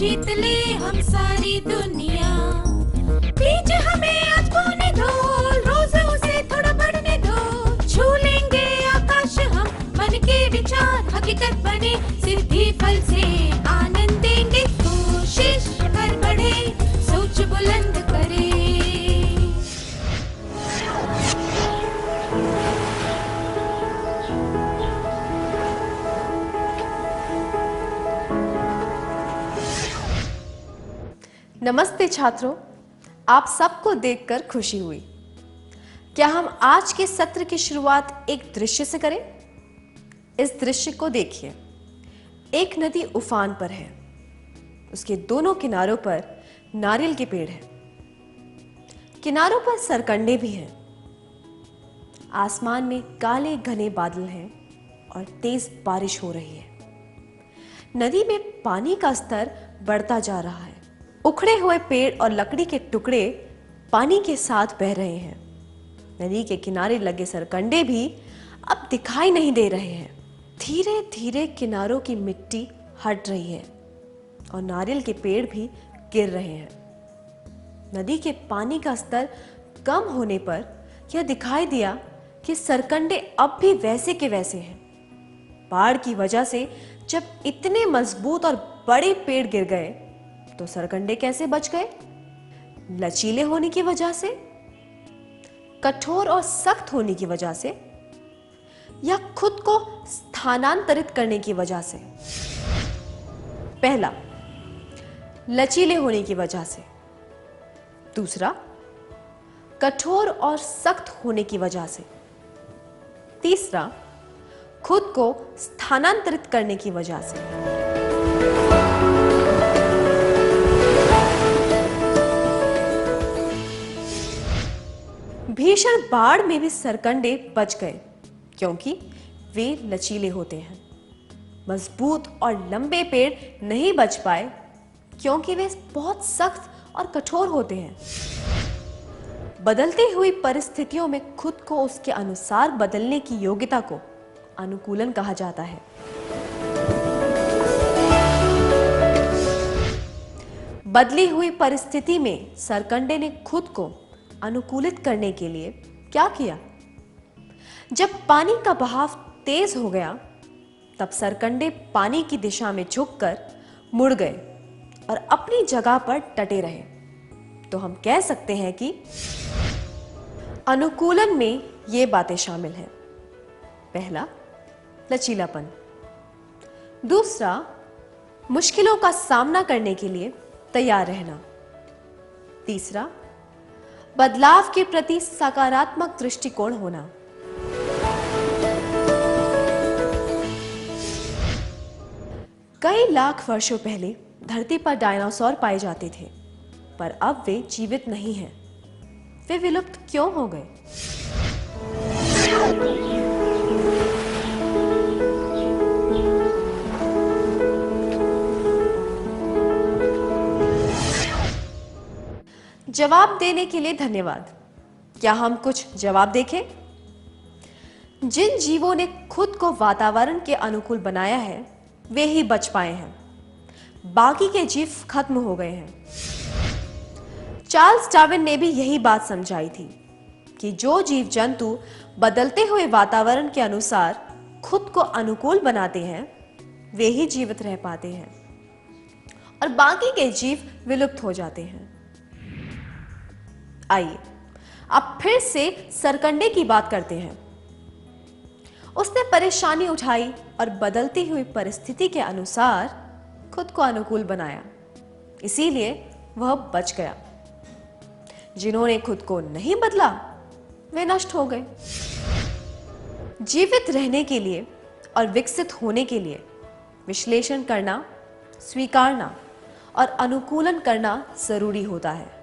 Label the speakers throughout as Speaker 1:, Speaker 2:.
Speaker 1: जीत ले हम सारी दुनिया। बीच हमें आज खोने दो, रोज उसे थोड़ा बढ़ने दो। छू लेंगे आकाश हम, मन के विचार हकीकत बने। सिद्धि फल से आनंद देंगे, कोशिश कर बढ़े, सोच बुलंद करे।
Speaker 2: नमस्ते छात्रों, आप सबको देखकर खुशी हुई। क्या हम आज के सत्र की शुरुआत एक दृश्य से करें? इस दृश्य को देखिए। एक नदी उफान पर है, उसके दोनों किनारों पर नारियल के पेड़ हैं। किनारों पर सरकंडे भी हैं। आसमान में काले घने बादल हैं और तेज बारिश हो रही है। नदी में पानी का स्तर बढ़ता जा रहा है। उखड़े हुए पेड़ और लकड़ी के टुकड़े पानी के साथ बह रहे हैं। नदी के किनारे लगे सरकंडे भी अब दिखाई नहीं दे रहे हैं। धीरे धीरे किनारों की मिट्टी हट रही है और नारियल के पेड़ भी गिर रहे हैं। नदी के पानी का स्तर कम होने पर यह दिखाई दिया कि सरकंडे अब भी वैसे के वैसे हैं। बाढ़ की वजह से जब इतने मजबूत और बड़े पेड़ गिर गए तो सरकंडे कैसे बच गए? लचीले होने की वजह से, कठोर और सख्त होने की वजह से, या खुद को स्थानांतरित करने की वजह से? पहला, लचीले होने की वजह से। दूसरा, कठोर और सख्त होने की वजह से। तीसरा, खुद को स्थानांतरित करने की वजह से। भीषण बाढ़ में भी सरकंडे बच गए क्योंकि वे लचीले होते हैं। मजबूत और लंबे पेड़ नहीं बच पाए क्योंकि वे बहुत सख्त और कठोर होते हैं। बदलती हुई परिस्थितियों में खुद को उसके अनुसार बदलने की योग्यता को अनुकूलन कहा जाता है। बदली हुई परिस्थिति में सरकंडे ने खुद को अनुकूलित करने के लिए क्या किया? जब पानी का बहाव तेज हो गया तब सरकंडे पानी की दिशा में झुककर मुड़ गए और अपनी जगह पर डटे रहे। तो हम कह सकते हैं कि अनुकूलन में ये बातें शामिल हैं। पहला, लचीलापन। दूसरा, मुश्किलों का सामना करने के लिए तैयार रहना। तीसरा, बदलाव के प्रति सकारात्मक दृष्टिकोण होना। कई लाख वर्षों पहले धरती पर डायनासोर पाए जाते थे, पर अब वे जीवित नहीं हैं। वे विलुप्त क्यों हो गए? जवाब देने के लिए धन्यवाद। क्या हम कुछ जवाब देखें? जिन जीवों ने खुद को वातावरण के अनुकूल बनाया है वे ही बच पाए हैं। बाकी के जीव खत्म हो गए हैं। चार्ल्स डार्विन ने भी यही बात समझाई थी कि जो जीव जंतु बदलते हुए वातावरण के अनुसार खुद को अनुकूल बनाते हैं वे ही जीवित रह पाते हैं और बाकी के जीव विलुप्त हो जाते हैं। आइए अब फिर से सरकंडे की बात करते हैं। उसने परेशानी उठाई और बदलती हुई परिस्थिति के अनुसार खुद को अनुकूल बनाया, इसीलिए वह बच गया। जिन्होंने खुद को नहीं बदला वे नष्ट हो गए। जीवित रहने के लिए और विकसित होने के लिए विश्लेषण करना, स्वीकारना और अनुकूलन करना जरूरी होता है।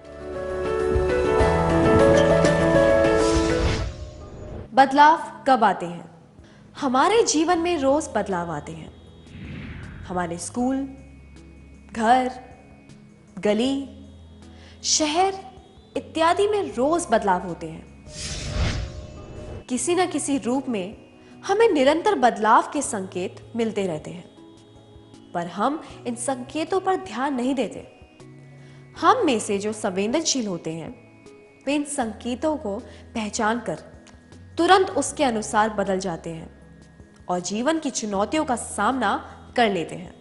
Speaker 2: बदलाव कब आते हैं? हमारे जीवन में रोज बदलाव आते हैं। हमारे स्कूल, घर, गली, शहर इत्यादि में रोज बदलाव होते हैं। किसी न किसी रूप में हमें निरंतर बदलाव के संकेत मिलते रहते हैं। पर हम इन संकेतों पर ध्यान नहीं देते। हम में से जो संवेदनशील होते हैं वे इन संकेतों को पहचान कर तुरंत उसके अनुसार बदल जाते हैं और जीवन की चुनौतियों का सामना कर लेते हैं।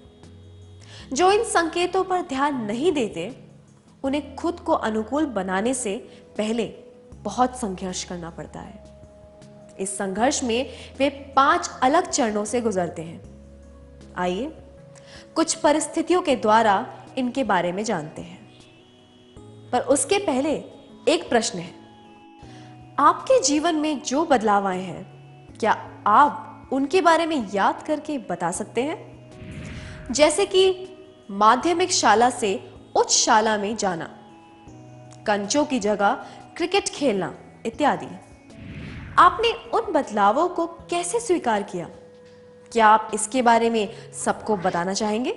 Speaker 2: जो इन संकेतों पर ध्यान नहीं देते उन्हें खुद को अनुकूल बनाने से पहले बहुत संघर्ष करना पड़ता है। इस संघर्ष में वे 5 अलग चरणों से गुजरते हैं। आइए कुछ परिस्थितियों के द्वारा इनके बारे में जानते हैं। पर उसके पहले एक प्रश्न है, आपके जीवन में जो बदलाव आए हैं, क्या आप उनके बारे में याद करके बता सकते हैं? जैसे कि माध्यमिक शाला से उच्च शाला में जाना, कंचों की जगह क्रिकेट खेलना इत्यादि। आपने उन बदलावों को कैसे स्वीकार किया? क्या आप इसके बारे में सबको बताना चाहेंगे?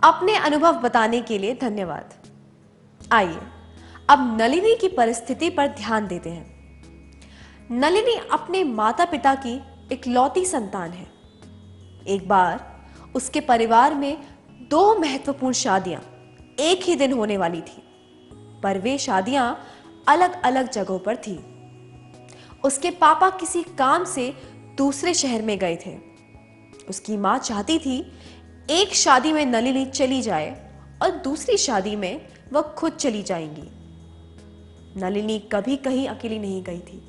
Speaker 2: अपने अनुभव बताने के लिए धन्यवाद। आइए अब नलिनी की परिस्थिति पर ध्यान देते हैं। नलिनी अपने माता पिता की इकलौती संतान है। एक बार उसके परिवार में 2 महत्वपूर्ण शादियां एक ही दिन होने वाली थी, पर वे शादियां अलग अलग जगहों पर थी। उसके पापा किसी काम से दूसरे शहर में गए थे। उसकी मां चाहती थी एक शादी में नलिनी चली जाए और दूसरी शादी में वह खुद चली जाएंगी। नलिनी कभी कहीं अकेली नहीं गई थी,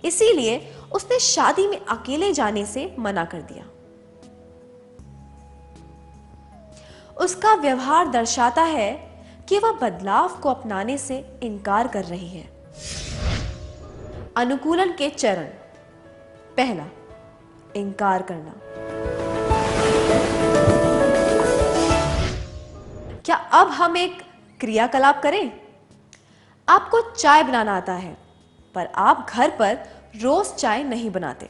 Speaker 2: इसीलिए उसने शादी में अकेले जाने से मना कर दिया। उसका व्यवहार दर्शाता है कि वह बदलाव को अपनाने से इनकार कर रही है। अनुकूलन के चरण। पहला, इनकार करना। क्या अब हम एक क्रियाकलाप करें? आपको चाय बनाना आता है, पर आप घर पर रोज चाय नहीं बनाते।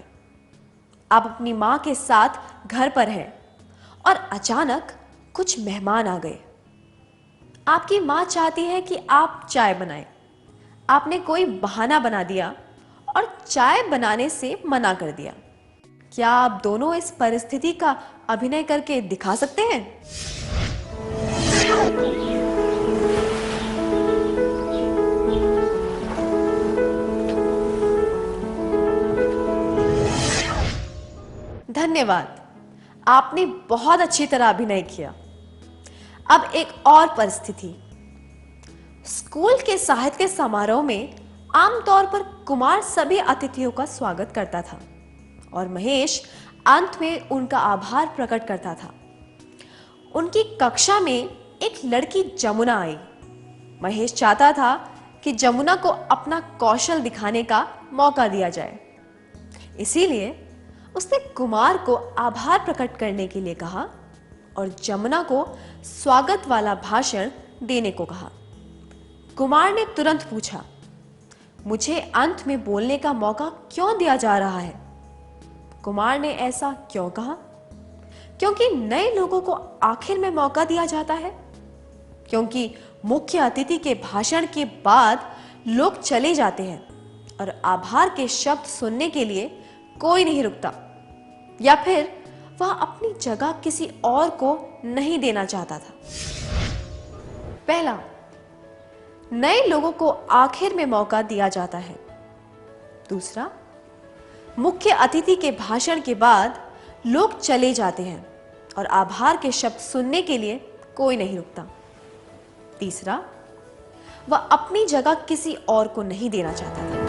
Speaker 2: आप अपनी मां के साथ घर पर हैं और अचानक कुछ मेहमान आ गए। आपकी मां चाहती है कि आप चाय बनाएं। आपने कोई बहाना बना दिया और चाय बनाने से मना कर दिया। क्या आप दोनों इस परिस्थिति का अभिनय करके दिखा सकते हैं? धन्यवाद, आपने बहुत अच्छी तरह अभिनय किया। अब एक और परिस्थिति। स्कूल के साहित्य समारोह में आमतौर पर कुमार सभी अतिथियों का स्वागत करता था और महेश अंत में उनका आभार प्रकट करता था। उनकी कक्षा में एक लड़की जमुना आई। महेश चाहता था कि जमुना को अपना कौशल दिखाने का मौका दिया जाए, इसीलिए उसने कुमार को आभार प्रकट करने के लिए कहा और जमुना को स्वागत वाला भाषण देने को कहा। कुमार ने तुरंत पूछा, मुझे अंत में बोलने का मौका क्यों दिया जा रहा है? कुमार ने ऐसा क्यों कहा? क्योंकि नए लोगों को आखिर में मौका दिया जाता है। क्योंकि मुख्य अतिथि के भाषण के बाद लोग चले जाते हैं और आभार के शब्द सुनने के लिए कोई नहीं रुकता, या फिर वह अपनी जगह किसी और को नहीं देना चाहता था। पहला, नए लोगों को आखिर में मौका दिया जाता है। दूसरा, मुख्य अतिथि के भाषण के बाद लोग चले जाते हैं और आभार के शब्द सुनने के लिए कोई नहीं रुकता। तीसरा, वह अपनी जगह किसी और को नहीं देना चाहता था।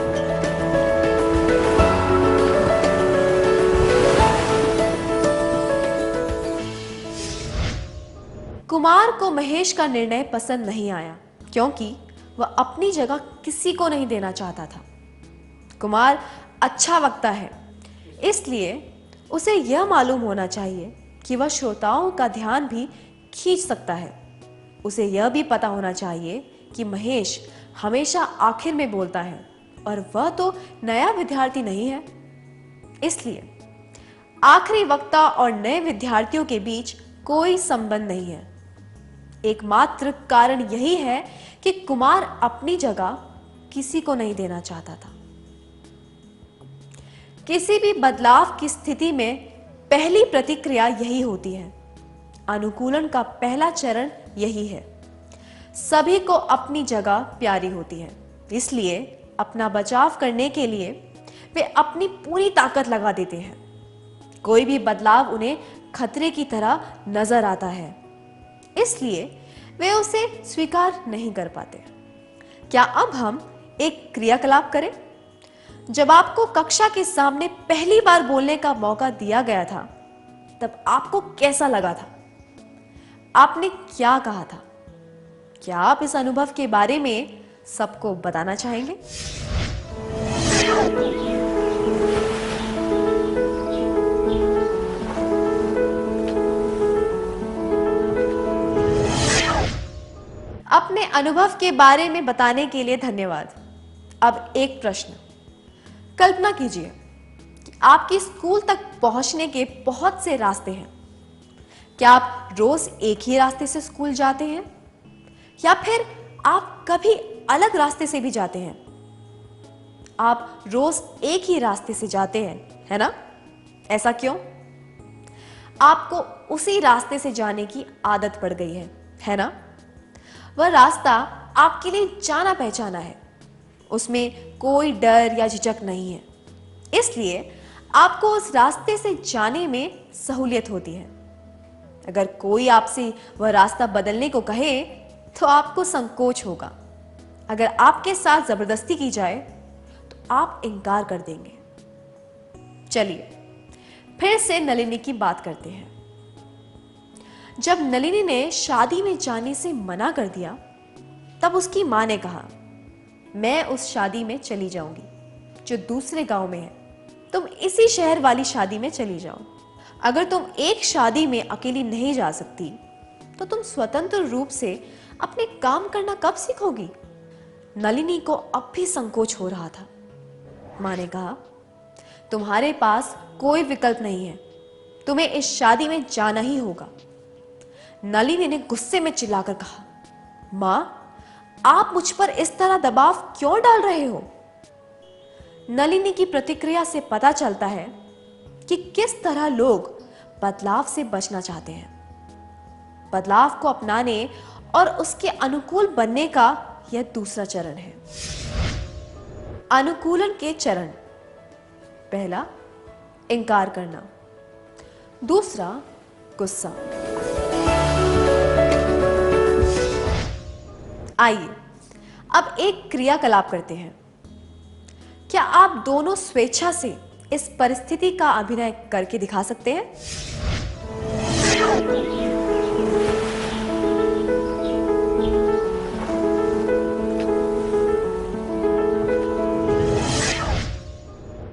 Speaker 2: कुमार को महेश का निर्णय पसंद नहीं आया क्योंकि वह अपनी जगह किसी को नहीं देना चाहता था। कुमार अच्छा वक्ता है, इसलिए उसे यह मालूम होना चाहिए कि वह श्रोताओं का ध्यान भी खींच सकता है। उसे यह भी पता होना चाहिए कि महेश हमेशा आखिर में बोलता है और वह तो नया विद्यार्थी नहीं है। इसलिए आखिरी वक्ता और नए विद्यार्थियों के बीच कोई संबंध नहीं है। एकमात्र कारण यही है कि कुमार अपनी जगह किसी को नहीं देना चाहता था। किसी भी बदलाव की स्थिति में पहली प्रतिक्रिया यही होती है। अनुकूलन का पहला चरण यही है। सभी को अपनी जगह प्यारी होती है, इसलिए अपना बचाव करने के लिए वे अपनी पूरी ताकत लगा देते हैं। कोई भी बदलाव उन्हें खतरे की तरह नजर आता है, इसलिए वे उसे स्वीकार नहीं कर पाते। क्या अब हम एक क्रियाकलाप करें? जब आपको कक्षा के सामने पहली बार बोलने का मौका दिया गया था, तब आपको कैसा लगा था? आपने क्या कहा था? क्या आप इस अनुभव के बारे में सबको बताना चाहेंगे? अपने अनुभव के बारे में बताने के लिए धन्यवाद। अब एक प्रश्न। कल्पना कीजिए कि आपके स्कूल तक पहुंचने के बहुत से रास्ते हैं। क्या आप रोज एक ही रास्ते से स्कूल जाते हैं, या फिर आप कभी अलग रास्ते से भी जाते हैं? आप रोज एक ही रास्ते से जाते हैं, है ना? ऐसा क्यों? आपको उसी रास्ते से जाने की आदत पड़ गई है ना? वह रास्ता आपके लिए जाना पहचाना है, उसमें कोई डर या झिझक नहीं है, इसलिए आपको उस रास्ते से जाने में सहूलियत होती है। अगर कोई आपसे वह रास्ता बदलने को कहे तो आपको संकोच होगा। अगर आपके साथ जबरदस्ती की जाए तो आप इनकार कर देंगे। चलिए फिर से नलिनी की बात करते हैं। जब नलिनी ने शादी में जाने से मना कर दिया, तब उसकी मां ने कहा, मैं उस शादी में चली जाऊंगी जो दूसरे गांव में है, तुम इसी शहर वाली शादी में चली जाओ। अगर तुम एक शादी में अकेली नहीं जा सकती तो तुम स्वतंत्र रूप से अपने काम करना कब सीखोगी? नलिनी को अब भी संकोच हो रहा था। मां ने कहा, तुम्हारे पास कोई विकल्प नहीं है, तुम्हें इस शादी में जाना ही होगा। नलिनी ने गुस्से में चिल्लाकर कहा, मां, आप मुझ पर इस तरह दबाव क्यों डाल रहे हो? नलिनी की प्रतिक्रिया से पता चलता है कि किस तरह लोग बदलाव से बचना चाहते हैं। बदलाव को अपनाने और उसके अनुकूल बनने का यह दूसरा चरण है। अनुकूलन के चरण। पहला, इनकार करना। दूसरा, गुस्सा। आइए अब एक क्रियाकलाप करते हैं। क्या आप दोनों स्वेच्छा से इस परिस्थिति का अभिनय करके दिखा सकते हैं?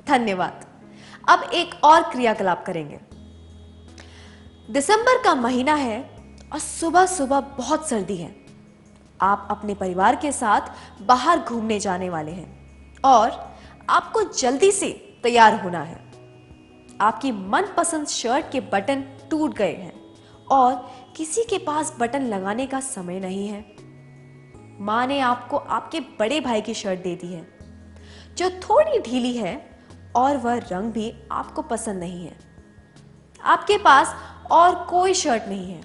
Speaker 2: धन्यवाद। अब एक और क्रियाकलाप करेंगे। दिसंबर का महीना है और सुबह सुबह बहुत सर्दी है। आप अपने परिवार के साथ बाहर घूमने जाने वाले हैं और आपको जल्दी से तैयार होना है। आपकी मनपसंद शर्ट के बटन टूट गए हैं और किसी के पास बटन लगाने का समय नहीं है। मां ने आपको आपके बड़े भाई की शर्ट दे दी है जो थोड़ी ढीली है और वह रंग भी आपको पसंद नहीं है। आपके पास और कोई शर्ट नहीं है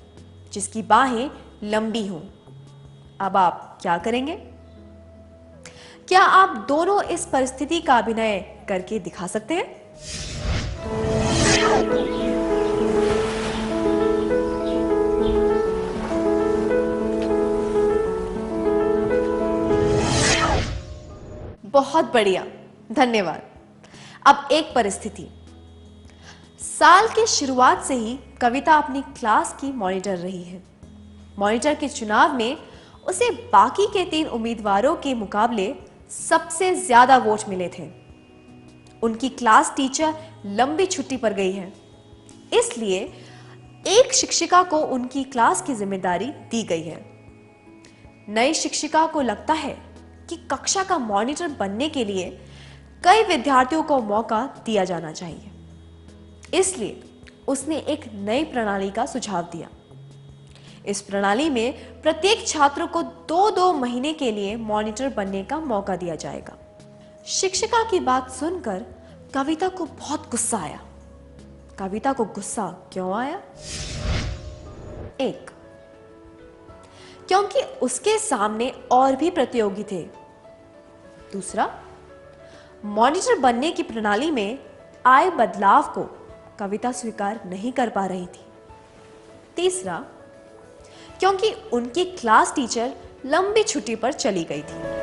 Speaker 2: जिसकी बाहें लंबी हों। अब आप क्या करेंगे? क्या आप दोनों इस परिस्थिति का अभिनय करके दिखा सकते हैं? बहुत बढ़िया, धन्यवाद। अब एक परिस्थिति। साल के शुरुआत से ही कविता अपनी क्लास की मॉनिटर रही है। मॉनिटर के चुनाव में उसे बाकी के 3 उम्मीदवारों के मुकाबले सबसे ज्यादा वोट मिले थे। उनकी क्लास टीचर लंबी छुट्टी पर गई है, इसलिए एक शिक्षिका को उनकी क्लास की जिम्मेदारी दी गई है। नई शिक्षिका को लगता है कि कक्षा का मॉनिटर बनने के लिए कई विद्यार्थियों को मौका दिया जाना चाहिए, इसलिए उसने एक नई प्रणाली का सुझाव दिया। इस प्रणाली में प्रत्येक छात्र को 2-2 महीने के लिए मॉनिटर बनने का मौका दिया जाएगा। शिक्षिका की बात सुनकर कविता को बहुत गुस्सा आया। कविता को गुस्सा क्यों आया? 1, क्योंकि उसके सामने और भी प्रतियोगी थे। दूसरा, मॉनिटर बनने की प्रणाली में आए बदलाव को कविता स्वीकार नहीं कर पा रही थी। तीसरा, क्योंकि उनकी क्लास टीचर लंबी छुट्टी पर चली गई थी।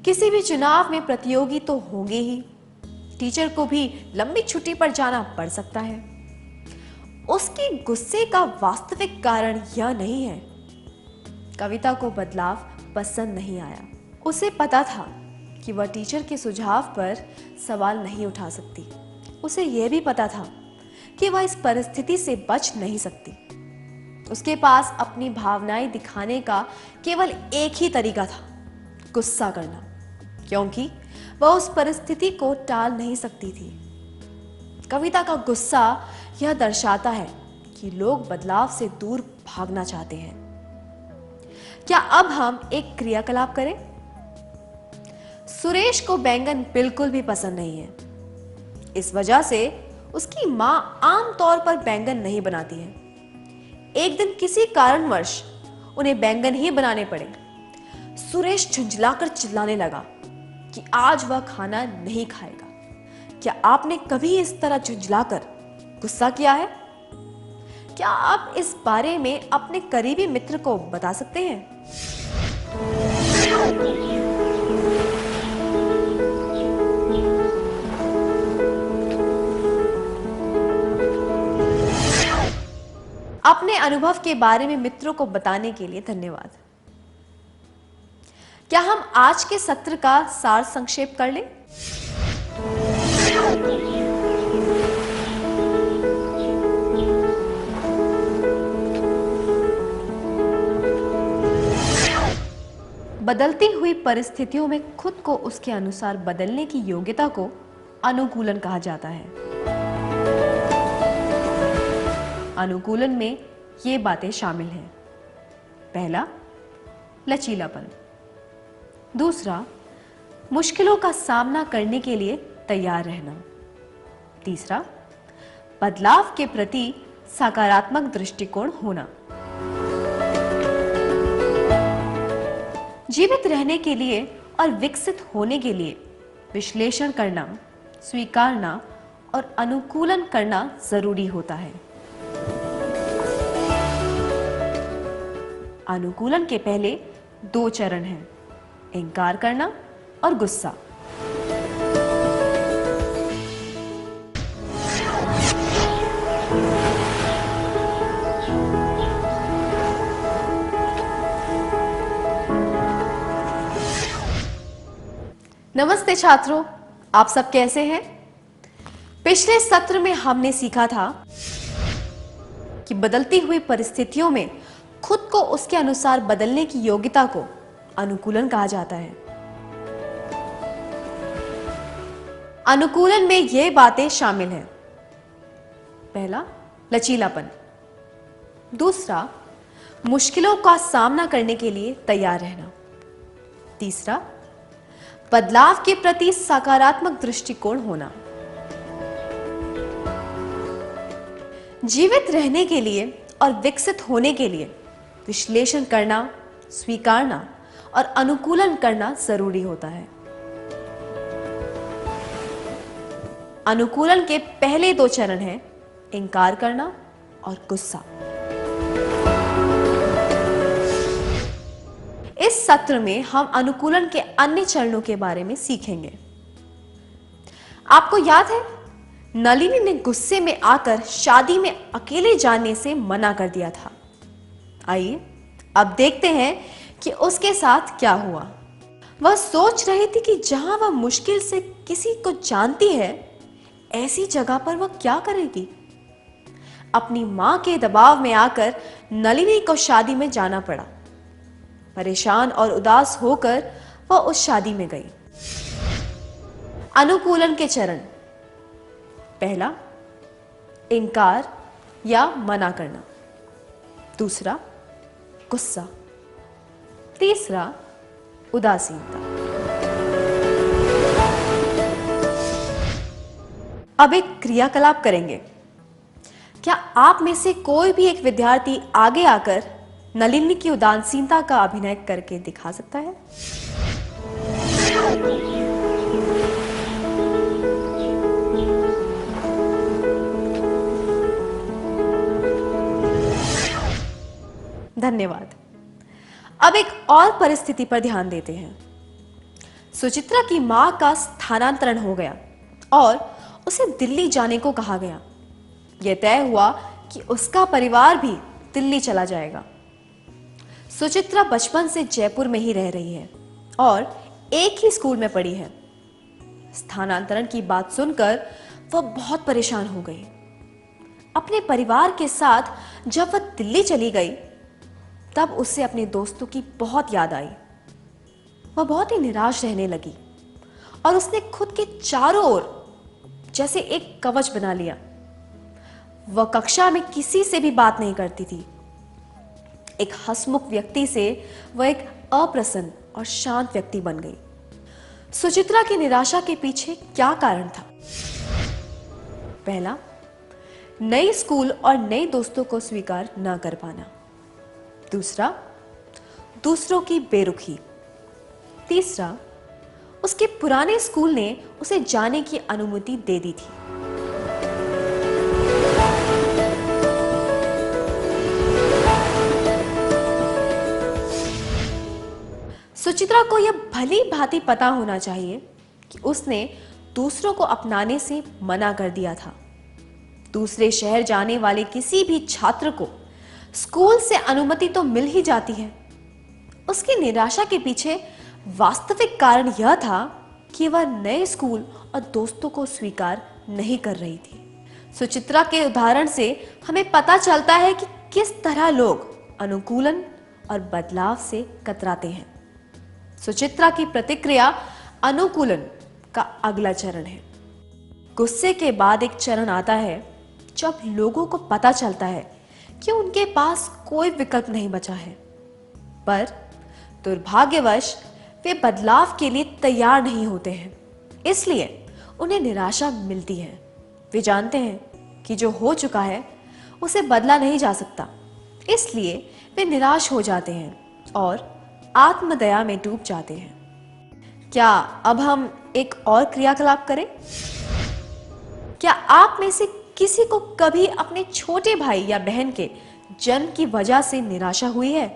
Speaker 2: किसी भी चुनाव में प्रतियोगी तो होंगे ही, टीचर को भी लंबी छुट्टी पर जाना पड़ सकता है। उसके गुस्से का वास्तविक कारण यह नहीं है। कविता को बदलाव पसंद नहीं आया। उसे पता था कि वह टीचर के सुझाव पर सवाल नहीं उठा सकती। उसे यह भी पता था कि वह इस परिस्थिति से बच नहीं सकती। उसके पास अपनी भावनाएं दिखाने का केवल एक ही तरीका था, गुस्सा करना, क्योंकि वह उस परिस्थिति को टाल नहीं सकती थी। कविता का गुस्सा यह दर्शाता है कि लोग बदलाव से दूर भागना चाहते हैं। क्या अब हम एक क्रियाकलाप करें? सुरेश को बैंगन बिल्कुल भी पसंद नहीं है। इस वजह से उसकी मां आमतौर पर बैंगन नहीं बनाती है। एक दिन किसी कारणवश उन्हें बैंगन ही बनाने पड़े। सुरेश झुंझलाकर चिल्लाने लगा कि आज वह खाना नहीं खाएगा। क्या आपने कभी इस तरह झुंझलाकर गुस्सा किया है? क्या आप इस बारे में अपने करीबी मित्र को बता सकते हैं? अपने अनुभव के बारे में मित्रों को बताने के लिए धन्यवाद। क्या हम आज के सत्र का सार संक्षेप कर लें? बदलती हुई परिस्थितियों में खुद को उसके अनुसार बदलने की योग्यता को अनुकूलन कहा जाता है। अनुकूलन में ये बातें शामिल हैं। पहला, लचीलापन। दूसरा, मुश्किलों का सामना करने के लिए तैयार रहना। तीसरा, बदलाव के प्रति सकारात्मक दृष्टिकोण होना। जीवित रहने के लिए और विकसित होने के लिए विश्लेषण करना, स्वीकारना और अनुकूलन करना जरूरी होता है। अनुकूलन के पहले 2 चरण हैं, इनकार करना और गुस्सा। नमस्ते छात्रों, आप सब कैसे हैं? पिछले सत्र में हमने सीखा था कि बदलती हुई परिस्थितियों में खुद को उसके अनुसार बदलने की योग्यता को अनुकूलन कहा जाता है। अनुकूलन में ये बातें शामिल हैं। पहला, लचीलापन। दूसरा, मुश्किलों का सामना करने के लिए तैयार रहना। तीसरा, बदलाव के प्रति सकारात्मक दृष्टिकोण होना। जीवित रहने के लिए और विकसित होने के लिए विश्लेषण करना, स्वीकारना और अनुकूलन करना जरूरी होता है। अनुकूलन के पहले 2 चरण हैं, इनकार करना और गुस्सा। इस सत्र में हम अनुकूलन के अन्य चरणों के बारे में सीखेंगे। आपको याद है, नलिनी ने गुस्से में आकर शादी में अकेले जाने से मना कर दिया था। आइए अब देखते हैं कि उसके साथ क्या हुआ। वह सोच रही थी कि जहां वह मुश्किल से किसी को जानती है, ऐसी जगह पर वह क्या करेगी। अपनी मां के दबाव में आकर नलिनी को शादी में जाना पड़ा। परेशान और उदास होकर वह उस शादी में गई। अनुकूलन के चरण। पहला, इनकार या मना करना। दूसरा, गुस्सा। तीसरा, उदासीनता। अब एक क्रियाकलाप करेंगे। क्या आप में से कोई भी एक विद्यार्थी आगे आकर नलिनी की उदासीनता का अभिनय करके दिखा सकता है? धन्यवाद। अब एक और परिस्थिति पर ध्यान देते हैं। सुचित्रा की मां का स्थानांतरण हो गया और उसे दिल्ली जाने को कहा गया। यह तय हुआ कि उसका परिवार भी दिल्ली चला जाएगा। सुचित्रा बचपन से जयपुर में ही रह रही है और एक ही स्कूल में पढ़ी है। स्थानांतरण की बात सुनकर वह बहुत परेशान हो गई। अपने परिवार के साथ जब वह दिल्ली चली गई तब उसे अपने दोस्तों की बहुत याद आई। वह बहुत ही निराश रहने लगी और उसने खुद के चारों ओर जैसे एक कवच बना लिया। वह कक्षा में किसी से भी बात नहीं करती थी। एक हंसमुख व्यक्ति से वह एक अप्रसन्न और शांत व्यक्ति बन गई। सुचित्रा की निराशा के पीछे क्या कारण था? पहला, नए स्कूल और नए दोस्तों को स्वीकार न कर पाना। दूसरा, दूसरों की बेरुखी। तीसरा, उसके पुराने स्कूल ने उसे जाने की अनुमति दे दी थी। सुचित्रा को यह भली भांति पता होना चाहिए कि उसने दूसरों को अपनाने से मना कर दिया था। दूसरे शहर जाने वाले किसी भी छात्र को स्कूल से अनुमति तो मिल ही जाती है। उसकी निराशा के पीछे वास्तविक कारण यह था कि वह नए स्कूल और दोस्तों को स्वीकार नहीं कर रही थी। सुचित्रा के उदाहरण से हमें पता चलता है कि किस तरह लोग अनुकूलन और बदलाव से कतराते हैं। सुचित्रा की प्रतिक्रिया अनुकूलन का अगला चरण है। गुस्से के बाद एक चरण आता है जब लोगों को पता चलता है कि उनके पास कोई विकल्प नहीं बचा है, पर दुर्भाग्यवश वे बदलाव के लिए तैयार नहीं होते हैं, इसलिए उन्हें निराशा मिलती है। वे जानते हैं कि जो हो चुका है उसे बदला नहीं जा सकता, इसलिए वे निराश हो जाते हैं और आत्मदया में डूब जाते हैं। क्या अब हम एक और क्रियाकलाप करें? क्या आप में से किसी को कभी अपने छोटे भाई या बहन के जन्म की वजह से निराशा हुई है,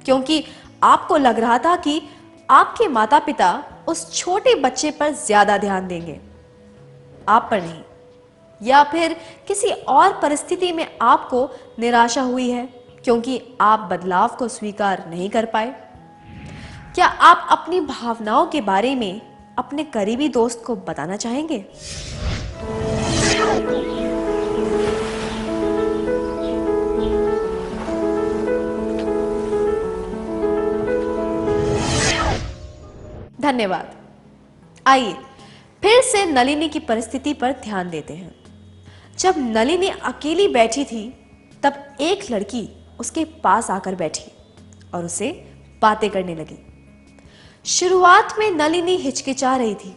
Speaker 2: क्योंकि आपको लग रहा था कि आपके माता पिता उस छोटे बच्चे पर ज्यादा ध्यान देंगे, आप पर नहीं? या फिर किसी और परिस्थिति में आपको निराशा हुई है क्योंकि आप बदलाव को स्वीकार नहीं कर पाए? क्या आप अपनी भावनाओं के बारे में अपने करीबी दोस्त को बताना चाहेंगे? धन्यवाद। आइए फिर से नलिनी की परिस्थिति पर ध्यान देते हैं। जब नलिनी अकेली बैठी थी तब एक लड़की उसके पास आकर बैठी और उसे बातें करने लगी। शुरुआत में नलिनी हिचकिचा रही थी,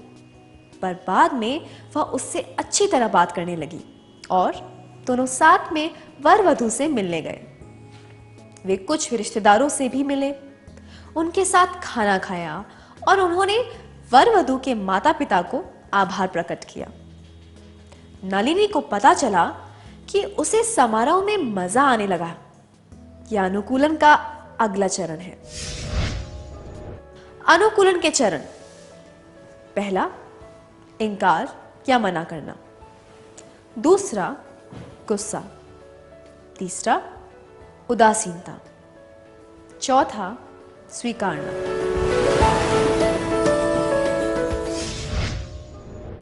Speaker 2: पर बाद में वह उससे अच्छी तरह बात करने लगी और दोनों साथ में वर वधू से मिलने गए। वे कुछ रिश्तेदारों से भी मिले, उनके साथ खाना खाया और उन्होंने वर वधू के माता पिता को आभार प्रकट किया। नलिनी को पता चला कि उसे समारोह में मजा आने लगा। यह अनुकूलन का अगला चरण है। अनुकूलन के चरण। पहला, इनकार या मना करना। दूसरा, गुस्सा। तीसरा, उदासीनता। चौथा, स्वीकारना।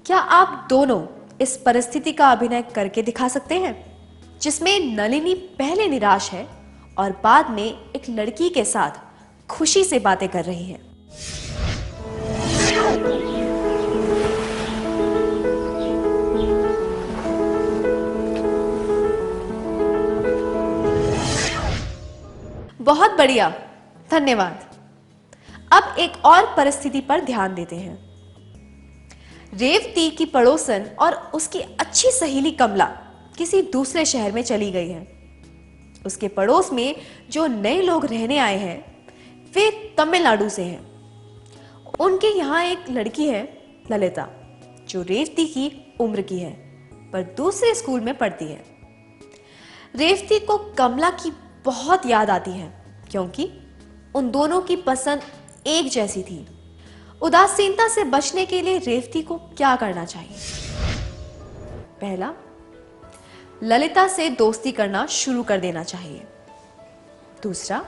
Speaker 2: क्या आप दोनों इस परिस्थिति का अभिनय करके दिखा सकते हैं जिसमें नलिनी पहले निराश है और बाद में एक लड़की के साथ खुशी से बातें कर रही है? बहुत बढ़िया, धन्यवाद। अब एक और परिस्थिति पर ध्यान देते हैं। रेवती की पड़ोसन और उसकी अच्छी सहेली कमला किसी दूसरे शहर में चली गई है। उसके पड़ोस में जो नए लोग रहने आए हैं वे तमिलनाडु से हैं। उनके यहाँ एक लड़की है ललिता, जो रेवती की उम्र की है पर दूसरे स्कूल में पढ़ती है। रेवती को कमला की बहुत याद आती है क्योंकि उन दोनों की पसंद एक जैसी थी। उदासीनता से बचने के लिए रेवती को क्या करना चाहिए? पहला, ललिता से दोस्ती करना शुरू कर देना चाहिए। दूसरा,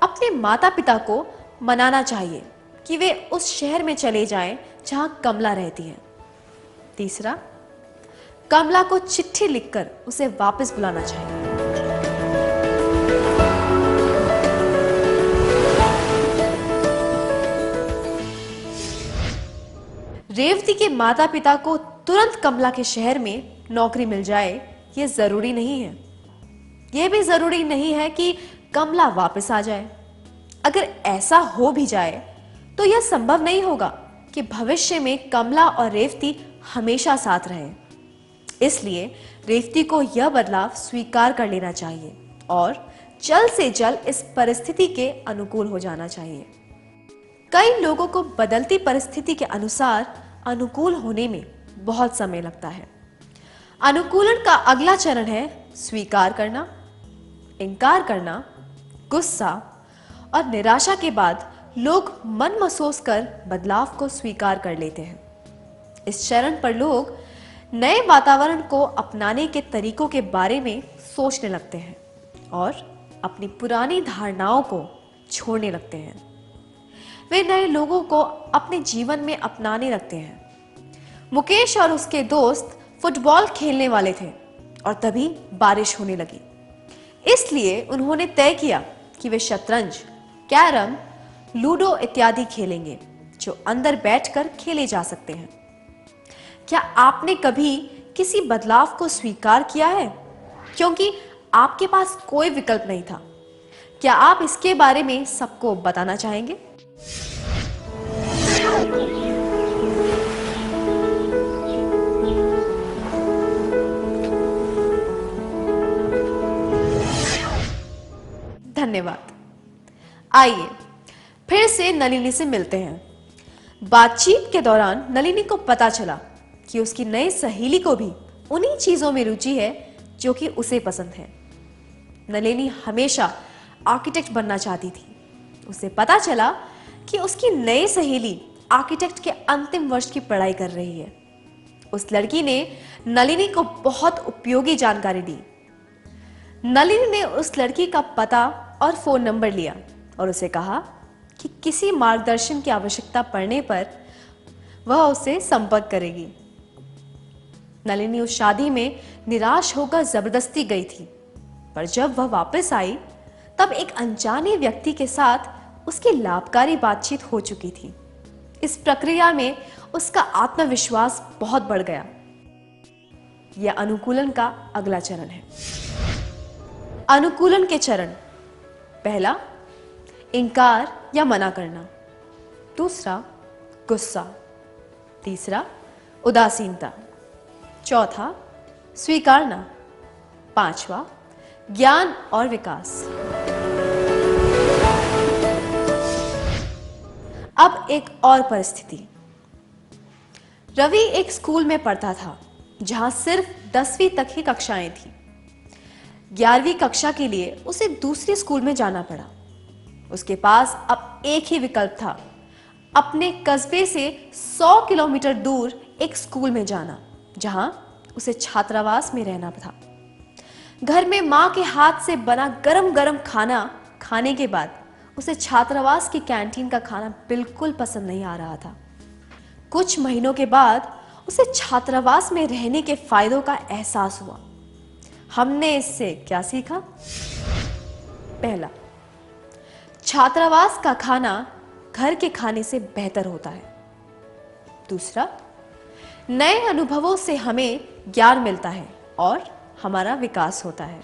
Speaker 2: अपने माता पिता को मनाना चाहिए कि वे उस शहर में चले जाएं जहां कमला रहती है। तीसरा, कमला को चिट्ठी लिखकर उसे वापस बुलाना चाहिए। रेवती के माता पिता को तुरंत कमला के शहर में नौकरी मिल जाए ये जरूरी नहीं है। यह भी जरूरी नहीं है कि कमला वापस आ जाए। अगर ऐसा हो भी जाए तो यह संभव नहीं होगा कि भविष्य में कमला और रेवती हमेशा साथ रहें। इसलिए रेवती को यह बदलाव स्वीकार कर लेना चाहिए और जल्द से जल्द इस परिस्थिति के अनुकूल हो जाना चाहिए। कई लोगों को बदलती परिस्थिति के अनुसार अनुकूल होने में बहुत समय लगता है। अनुकूलन का अगला चरण है स्वीकार करना, इनकार करना, गुस्सा और निराशा के बाद लोग मन महसूस कर बदलाव को स्वीकार कर लेते हैं। इस चरण पर लोग नए वातावरण को अपनाने के तरीकों के बारे में सोचने लगते हैं और अपनी पुरानी धारणाओं को छोड़ने लगते हैं। वे नए लोगों को अपने जीवन में अपनाने लगते हैं। मुकेश और उसके दोस्त फुटबॉल खेलने वाले थे और तभी बारिश होने लगी। इसलिए उन्होंने तय किया कि वे शतरंज, कैरम, लूडो इत्यादि खेलेंगे जो अंदर बैठकर खेले जा सकते हैं। क्या आपने कभी किसी बदलाव को स्वीकार किया है क्योंकि आपके पास कोई विकल्प नहीं था? क्या आप इसके बारे में सबको बताना चाहेंगे? धन्यवाद। आइए फिर से नलिनी से मिलते हैं। बातचीत के दौरान नलिनी को पता चला कि उसकी नई सहेली को भी उन्हीं चीजों में रुचि है जो कि उसे पसंद है। नलिनी हमेशा आर्किटेक्ट बनना चाहती थी। उसे पता चला कि उसकी नई सहेली आर्किटेक्ट के अंतिम वर्ष की पढ़ाई कर रही है। उस लड़की ने नलिनी को बहुत उपयोगी जानकारी दी। नलिनी ने उस लड़की का पता और फोन नंबर लिया और उसे कहा कि किसी मार्गदर्शन की आवश्यकता पड़ने पर वह उससे संपर्क करेगी। नलिनी उस शादी में निराश होकर जबरदस्ती गई थी, पर जब वह वापस आई तब एक अनजाने व्यक्ति के साथ उसकी लाभकारी बातचीत हो चुकी थी। इस प्रक्रिया में उसका आत्मविश्वास बहुत बढ़ गया। यह अनुकूलन का अगला चरण है। अनुकूलन के चरण: पहला, इनकार या मना करना। दूसरा, गुस्सा। तीसरा, उदासीनता। चौथा, स्वीकारना। पांचवा, ज्ञान और विकास। अब एक और परिस्थिति। रवि एक स्कूल में पढ़ता था जहां सिर्फ 10वीं तक ही कक्षाएं थी। 11वीं कक्षा के लिए उसे दूसरे स्कूल में जाना पड़ा। उसके पास अब एक ही विकल्प था, अपने कस्बे से 100 किलोमीटर दूर एक स्कूल में जाना जहां उसे छात्रावास में रहना था। घर में मां के हाथ से बना गरम गरम खाना खाने के बाद उसे छात्रावास की कैंटीन का खाना बिल्कुल पसंद नहीं आ रहा था। कुछ महीनों के बाद उसे छात्रावास में रहने के फायदों का एहसास हुआ। हमने इससे क्या सीखा? पहला, छात्रावास का खाना घर के खाने से बेहतर होता है। दूसरा, नए अनुभवों से हमें ज्ञान मिलता है और हमारा विकास होता है।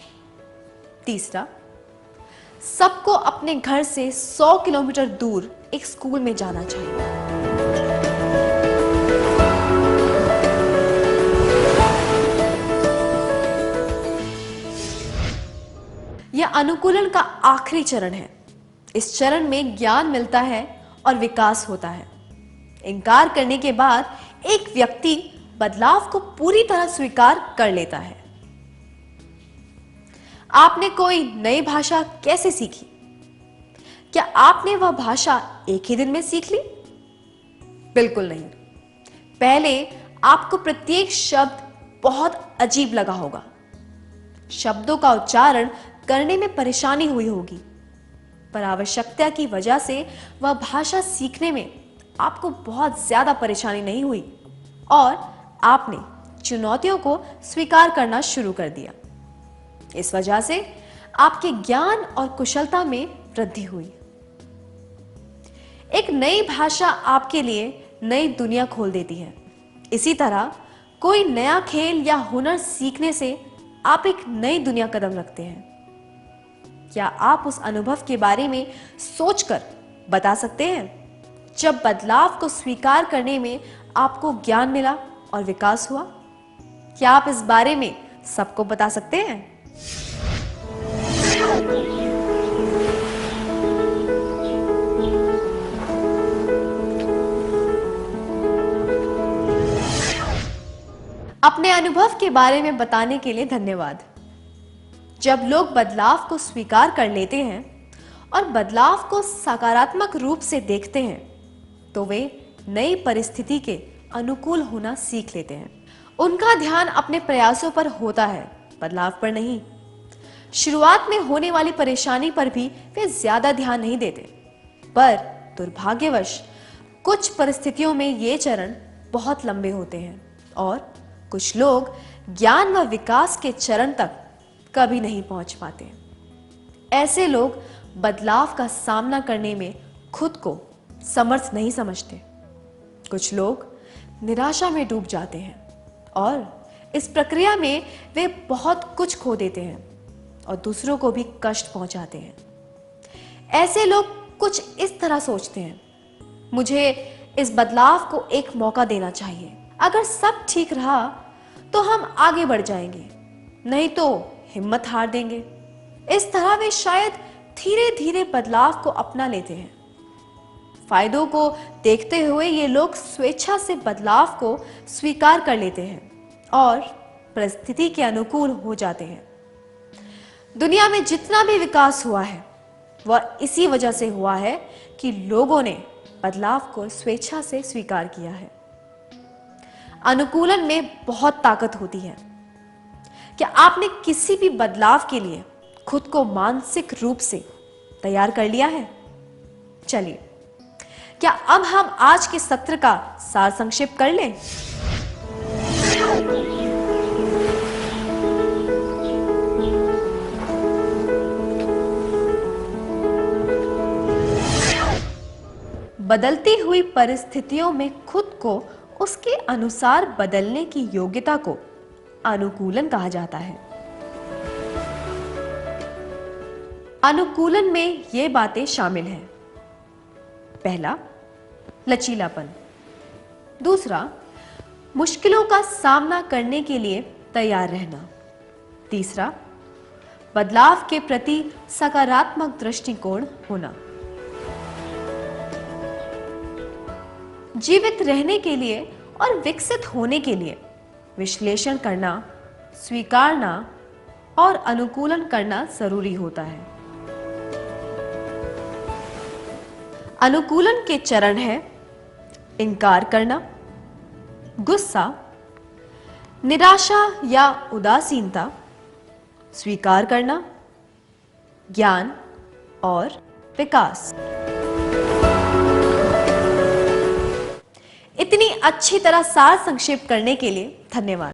Speaker 2: तीसरा, सबको अपने घर से 100 किलोमीटर दूर एक स्कूल में जाना चाहिए। यह अनुकूलन का आखिरी चरण है। इस चरण में ज्ञान मिलता है और विकास होता है। इनकार करने के बाद एक व्यक्ति बदलाव को पूरी तरह स्वीकार कर लेता है। आपने कोई नई भाषा कैसे सीखी? क्या आपने वह भाषा एक ही दिन में सीख ली? बिल्कुल नहीं। पहले आपको प्रत्येक शब्द बहुत अजीब लगा होगा। शब्दों का उच्चारण करने में परेशानी हुई होगी, पर आवश्यकता की वजह से वह भाषा सीखने में आपको बहुत ज्यादा परेशानी नहीं हुई और आपने चुनौतियों को स्वीकार करना शुरू कर दिया। इस वजह से आपके ज्ञान और कुशलता में वृद्धि हुई। एक नई भाषा आपके लिए नई दुनिया खोल देती है। इसी तरह कोई नया खेल या हुनर सीखने से आप एक नई दुनिया कदम रखते हैं। क्या आप उस अनुभव के बारे में सोचकर बता सकते हैं जब बदलाव को स्वीकार करने में आपको ज्ञान मिला और विकास हुआ? क्या आप इस बारे में सबको बता सकते हैं? अपने अनुभव के बारे में बताने के लिए धन्यवाद। जब लोग बदलाव को स्वीकार कर लेते हैं और बदलाव को सकारात्मक रूप से देखते हैं, तो वे नई परिस्थिति के अनुकूल होना सीख लेते हैं। उनका ध्यान अपने प्रयासों पर होता है, बदलाव पर नहीं। शुरुआत में होने वाली परेशानी पर भी वे ज्यादा ध्यान नहीं देते, पर दुर्भाग्यवश कुछ परिस्थितियों में ये चरण बहुत लंबे होते हैं और कुछ लोग ज्ञान व विकास के चरण तक कभी नहीं पहुंच पाते। ऐसे लोग बदलाव का सामना करने में खुद को समर्थ नहीं समझते। कुछ लोग निराशा में डूब जाते हैं और इस प्रक्रिया में वे बहुत कुछ खो देते हैं और दूसरों को भी कष्ट पहुंचाते हैं। ऐसे लोग कुछ इस तरह सोचते हैं, मुझे इस बदलाव को एक मौका देना चाहिए। अगर सब ठीक रहा तो हम आगे बढ़ जाएंगे, नहीं तो हिम्मत हार देंगे। इस तरह वे शायद धीरे धीरे बदलाव को अपना लेते हैं। फायदों को देखते हुए ये लोग स्वेच्छा से बदलाव को स्वीकार कर लेते हैं और परिस्थिति के अनुकूल हो जाते हैं। दुनिया में जितना भी विकास हुआ है वह इसी वजह से हुआ है कि लोगों ने बदलाव को स्वेच्छा से स्वीकार किया है। अनुकूलन में बहुत ताकत होती है। क्या आपने किसी भी बदलाव के लिए खुद को मानसिक रूप से तैयार कर लिया है? चलिए, क्या अब हम आज के सत्र का सार संक्षेप कर लें? बदलती हुई परिस्थितियों में खुद को उसके अनुसार बदलने की योग्यता को अनुकूलन कहा जाता है। अनुकूलन में ये बातें शामिल हैं। पहला, लचीलापन। दूसरा, मुश्किलों का सामना करने के लिए तैयार रहना। तीसरा, बदलाव के प्रति सकारात्मक दृष्टिकोण होना। जीवित रहने के लिए और विकसित होने के लिए विश्लेषण करना, स्वीकारना और अनुकूलन करना जरूरी होता है। अनुकूलन के चरण है इनकार करना, गुस्सा, निराशा या उदासीनता, स्वीकार करना, ज्ञान और विकास। इतनी अच्छी तरह सार संक्षेप करने के लिए धन्यवाद।